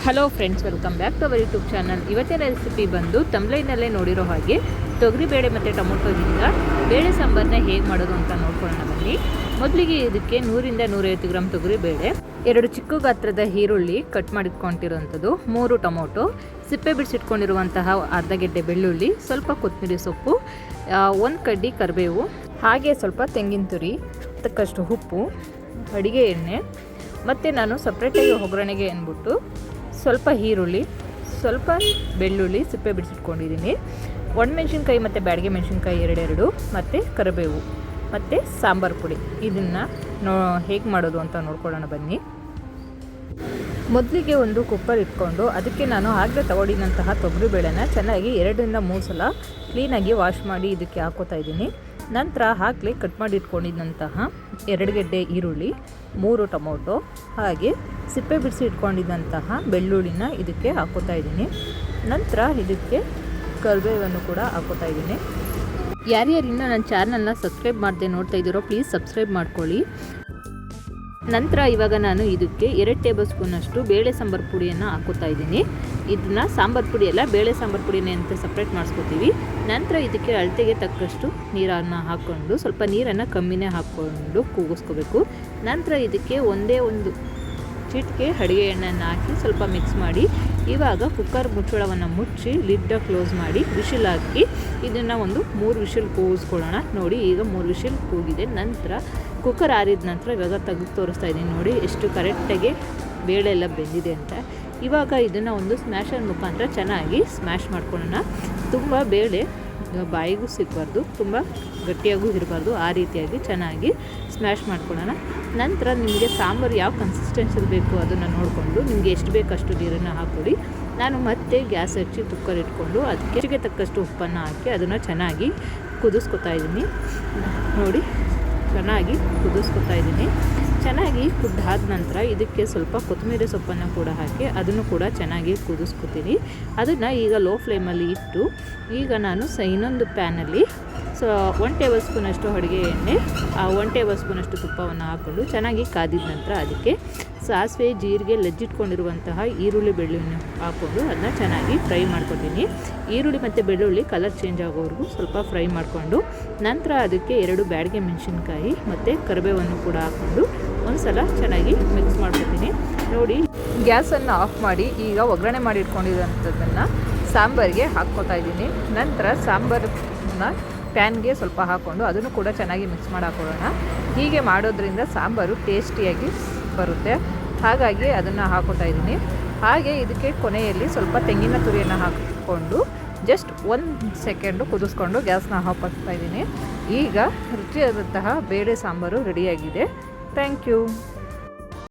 Hello friends, welcome back to our YouTube channel. ಇವತ್ತಿನ recipe ಬಂದು ತಮ್ಲೈನಲ್ಲೇ ನೋಡಿರೋ ಹಾಗೆ ತೊಗರಿಬೇಳೆ ಮತ್ತು ಟೊಮೊಟೊದಿಂದ ಬೇಳೆ ಸಾಂಬಾರನ್ನ ಹೇಗೆ ಮಾಡೋದು ಅಂತ ನೋಡ್ಕೊಳ್ಳೋಣ ಬನ್ನಿ. ಮೊದಲಿಗೆ ಇದಕ್ಕೆ 100 ರಿಂದ 150 ಗ್ರಾಮ್ ತೊಗರಿಬೇಳೆ, 2 ಚಿಕ್ಕ ಗಾತ್ರದ ಈರುಳ್ಳಿ ಕಟ್ ಮಾಡಿಟ್ಕೊಂಡಿರೋವಂಥದ್ದು, 3 ಟೊಮೊಟೊ, ಸಿಪ್ಪೆ ಬಿಡಿಸಿಟ್ಕೊಂಡಿರುವಂತಹ ಅರ್ಧ ಗೆಡ್ಡೆ ಬೆಳ್ಳುಳ್ಳಿ, ಸ್ವಲ್ಪ ಕೊತ್ತಂಬರಿ ಸೊಪ್ಪು, 1 ಕಡ್ಡಿ ಕರಿಬೇವು, ಹಾಗೆ ಸ್ವಲ್ಪ ತೆಂಗಿನ ತುರಿ, ತಕ್ಕಷ್ಟು ಉಪ್ಪು, ಅಡಿಗೆ ಎಣ್ಣೆ, ಮತ್ತು ನಾನು ಸಪ್ರೇಟಾಗಿ ಒಗ್ಗರಣೆಗೆ ಅಂದ್ಬಿಟ್ಟು ಸ್ವಲ್ಪ ಈರುಳ್ಳಿ, ಸ್ವಲ್ಪ ಬೆಳ್ಳುಳ್ಳಿ ಸಿಪ್ಪೆ ಬಿಡಿಸಿಟ್ಕೊಂಡಿದ್ದೀನಿ, ಒಣಮೆಣ್ಸಿನ್ಕಾಯಿ ಮತ್ತು ಬ್ಯಾಡಗೆ ಮೆಣಸಿನ್ಕಾಯಿ 2 ಮತ್ತು ಕರಿಬೇವು ಮತ್ತು ಸಾಂಬಾರು ಪುಡಿ. ಇದನ್ನು ಹೇಗೆ ಮಾಡೋದು ಅಂತ ನೋಡ್ಕೊಳ್ಳೋಣ ಬನ್ನಿ. ಮೊದಲಿಗೆ ಒಂದು ಕುಕ್ಕರ್ ಇಟ್ಕೊಂಡು ಅದಕ್ಕೆ ನಾನು ಆಗಲೇ ತಗೊಂಡಿದ್ದಂತಹ ತೊಗರಿಬೇಳೆನ ಚೆನ್ನಾಗಿ 2 ರಿಂದ 3 ಸಲ ಕ್ಲೀನಾಗಿ ವಾಶ್ ಮಾಡಿ ಇದಕ್ಕೆ ಹಾಕೋತಾ ಇದ್ದೀನಿ. ನಂತರ ಹಾಕಲಿ ಕಟ್ ಮಾಡಿ ಇಟ್ಕೊಂಡಿದ್ದಂತಹ 2 ಗೆಡ್ಡೆ ಈರುಳ್ಳಿ, 3 ಟೊಮೊಟೊ, ಹಾಗೆ ಸಿಪ್ಪೆ ಬಿಡಿಸಿ ಇಟ್ಕೊಂಡಿದ್ದಂತಹ ಬೆಳ್ಳುಳ್ಳಿನ ಇದಕ್ಕೆ ಹಾಕೋತಾ ಇದ್ದೀನಿ. ನಂತರ ಇದಕ್ಕೆ ಕರಿಬೇವನ್ನು ಕೂಡ ಹಾಕೋತಾ ಇದ್ದೀನಿ. ಯಾರ್ಯಾರಿನ್ನ ನನ್ನ ಚಾನಲ್ನ ಸಬ್ಸ್ಕ್ರೈಬ್ ಮಾಡದೆ ನೋಡ್ತಾ ಇದ್ದೀರೋ ಪ್ಲೀಸ್ ಸಬ್ಸ್ಕ್ರೈಬ್ ಮಾಡ್ಕೊಳ್ಳಿ. ನಂತರ ಇವಾಗ ನಾನು ಇದಕ್ಕೆ 2 ಟೇಬಲ್ ಸ್ಪೂನಷ್ಟು ಬೇಳೆ ಸಾಂಬಾರು ಪುಡಿಯನ್ನು ಹಾಕೋತಾ ಇದ್ದೀನಿ. ಇದನ್ನು ಸಾಂಬಾರು ಪುಡಿ ಎಲ್ಲ ಬೇಳೆ ಸಾಂಬಾರು ಪುಡಿನೇ ಅಂತ ಸಪ್ರೇಟ್ ಮಾಡಿಸ್ಕೊತೀವಿ. ನಂತರ ಇದಕ್ಕೆ ಅಳತೆಗೆ ತಕ್ಕಷ್ಟು ನೀರನ್ನು ಹಾಕ್ಕೊಂಡು ಸ್ವಲ್ಪ ನೀರನ್ನು ಕಮ್ಮಿನೇ ಹಾಕ್ಕೊಂಡು ಕೂಗಿಸ್ಕೋಬೇಕು. ನಂತರ ಇದಕ್ಕೆ ಒಂದೇ ಒಂದು ಚಿಟಿಕೆ ಅಡುಗೆ ಎಣ್ಣೆಯನ್ನು ಹಾಕಿ ಸ್ವಲ್ಪ ಮಿಕ್ಸ್ ಮಾಡಿ ಇವಾಗ ಕುಕ್ಕರ್ ಮುಚ್ಚಳವನ್ನು ಮುಚ್ಚಿ ಲಿಡ್ಡ ಕ್ಲೋಸ್ ಮಾಡಿ ವಿಶಿಲ್ ಹಾಕಿ ಇದನ್ನು ಒಂದು 3 ವಿಶಿಲ್ ಕೂಗಿಸ್ಕೊಳ್ಳೋಣ. ನೋಡಿ ಈಗ 3 ವಿಶಿಲ್ ಕೂಗಿದೆ. ನಂತರ ಕುಕ್ಕರ್ ಆರಿದ ನಂತರ ಇವಾಗ ತೆಗೆದು ತೋರಿಸ್ತಾ ಇದ್ದೀನಿ. ನೋಡಿ ಎಷ್ಟು ಕರೆಕ್ಟಾಗಿ ಬೇಳೆ ಎಲ್ಲ ಬೆಂದಿದೆ ಅಂತ. ಇವಾಗ ಇದನ್ನು ಒಂದು ಸ್ಮ್ಯಾಶರ್ ಮುಖಾಂತರ ಚೆನ್ನಾಗಿ ಸ್ಮ್ಯಾಶ್ ಮಾಡ್ಕೊಳ್ಳೋಣ. ತುಂಬ ಬೇಳೆ ಬಾಯಿಗೂ ಸಿಗಬಾರ್ದು, ತುಂಬ ಗಟ್ಟಿಯಾಗೂ ಇರಬಾರ್ದು, ಆ ರೀತಿಯಾಗಿ ಚೆನ್ನಾಗಿ ಸ್ಮ್ಯಾಶ್ ಮಾಡ್ಕೊಳ್ಳೋಣ. ನಂತರ ನಿಮಗೆ ಸಾಂಬಾರು ಯಾವ ಕನ್ಸಿಸ್ಟೆನ್ಸಿಲಿ ಬೇಕು ಅದನ್ನು ನೋಡಿಕೊಂಡು ನಿಮಗೆ ಎಷ್ಟು ಬೇಕಷ್ಟು ನೀರನ್ನು ಹಾಕ್ಕೊಡಿ. ನಾನು ಮತ್ತೆ ಗ್ಯಾಸ್ ಹಚ್ಚಿ ಕುಕ್ಕರ್ ಇಟ್ಕೊಂಡು ಅದಕ್ಕೆ ರುಚಿಗೆ ತಕ್ಕಷ್ಟು ಉಪ್ಪನ್ನು ಹಾಕಿ ಅದನ್ನು ಚೆನ್ನಾಗಿ ಕುದಿಸ್ಕೊತಾ ಇದ್ದೀನಿ. ನೋಡಿ ಚೆನ್ನಾಗಿ ಕುದಿಸ್ಕೊತಾ ಇದ್ದೀನಿ. ಚೆನ್ನಾಗಿ ಕುದ್ದಾದ ನಂತರ ಇದಕ್ಕೆ ಸ್ವಲ್ಪ ಕೊತ್ತಂಬರಿ ಸೊಪ್ಪನ್ನು ಕೂಡ ಹಾಕಿ ಅದನ್ನು ಕೂಡ ಚೆನ್ನಾಗಿ ಕುದಿಸ್ಕೊತೀನಿ. ಅದನ್ನು ಈಗ ಲೋ ಫ್ಲೇಮಲ್ಲಿ ಇಟ್ಟು ಈಗ ನಾನು ಇನ್ನೊಂದು ಪ್ಯಾನಲ್ಲಿ 1 ಟೇಬಲ್ ಸ್ಪೂನಷ್ಟು ಅಡುಗೆ ಎಣ್ಣೆ, 1 ಟೇಬಲ್ ಸ್ಪೂನಷ್ಟು ತುಪ್ಪವನ್ನು ಹಾಕ್ಕೊಂಡು ಚೆನ್ನಾಗಿ ಕಾದಿದ ನಂತರ ಅದಕ್ಕೆ ಸಾಸಿವೆ, ಜೀರಿಗೆ, ಲಜ್ಜಿಟ್ಕೊಂಡಿರುವಂತಹ ಈರುಳ್ಳಿ, ಬೆಳ್ಳುಳ್ಳಿ ಹಾಕ್ಕೊಂಡು ಅದನ್ನ ಚೆನ್ನಾಗಿ ಫ್ರೈ ಮಾಡ್ಕೊತೀನಿ. ಈರುಳ್ಳಿ ಮತ್ತು ಬೆಳ್ಳುಳ್ಳಿ ಕಲರ್ ಚೇಂಜ್ ಆಗೋವರೆಗೂ ಸ್ವಲ್ಪ ಫ್ರೈ ಮಾಡಿಕೊಂಡು ನಂತರ ಅದಕ್ಕೆ 2 ಬ್ಯಾಡಗೆ ಮೆಣಸಿನ್ಕಾಯಿ ಮತ್ತು ಕರಿಬೇವನ್ನು ಕೂಡ ಹಾಕ್ಕೊಂಡು ಒಂದು ಸಲ ಚೆನ್ನಾಗಿ ಮಿಕ್ಸ್ ಮಾಡ್ಕೊತೀನಿ. ನೋಡಿ ಗ್ಯಾಸನ್ನು ಆಫ್ ಮಾಡಿ ಈಗ ಒಗ್ಗರಣೆ ಮಾಡಿ ಇಟ್ಕೊಂಡಿರೋಂಥದ್ದನ್ನು ಸಾಂಬಾರಿಗೆ ಹಾಕ್ಕೊತಾ ಇದ್ದೀನಿ. ನಂತರ ಸಾಂಬಾರನ್ನ ಪ್ಯಾನ್ಗೆ ಸ್ವಲ್ಪ ಹಾಕ್ಕೊಂಡು ಅದನ್ನು ಕೂಡ ಚೆನ್ನಾಗಿ ಮಿಕ್ಸ್ ಮಾಡಿ ಹಾಕೊಳ್ಳೋಣ. ಹೀಗೆ ಮಾಡೋದ್ರಿಂದ ಸಾಂಬಾರು ಟೇಸ್ಟಿಯಾಗಿ ಬರುತ್ತೆ, ಹಾಗಾಗಿ ಅದನ್ನು ಹಾಕೋತಾ ಇದ್ದೀನಿ. ಹಾಗೆ ಇದಕ್ಕೆ ಕೊನೆಯಲ್ಲಿ ಸ್ವಲ್ಪ ತೆಂಗಿನ ತುರಿಯನ್ನು ಹಾಕಿಕೊಂಡು ಜಸ್ಟ್ 1 ಸೆಕೆಂಡು ಕುದಿಸ್ಕೊಂಡು ಗ್ಯಾಸ್ನ ಆಫ್ ಮಾಡ್ತಾ ಇದ್ದೀನಿ. ಈಗ ರುಚಿಯಾದಂತಹ ಬೇಳೆ ಸಾಂಬಾರು ರೆಡಿಯಾಗಿದೆ. Thank you.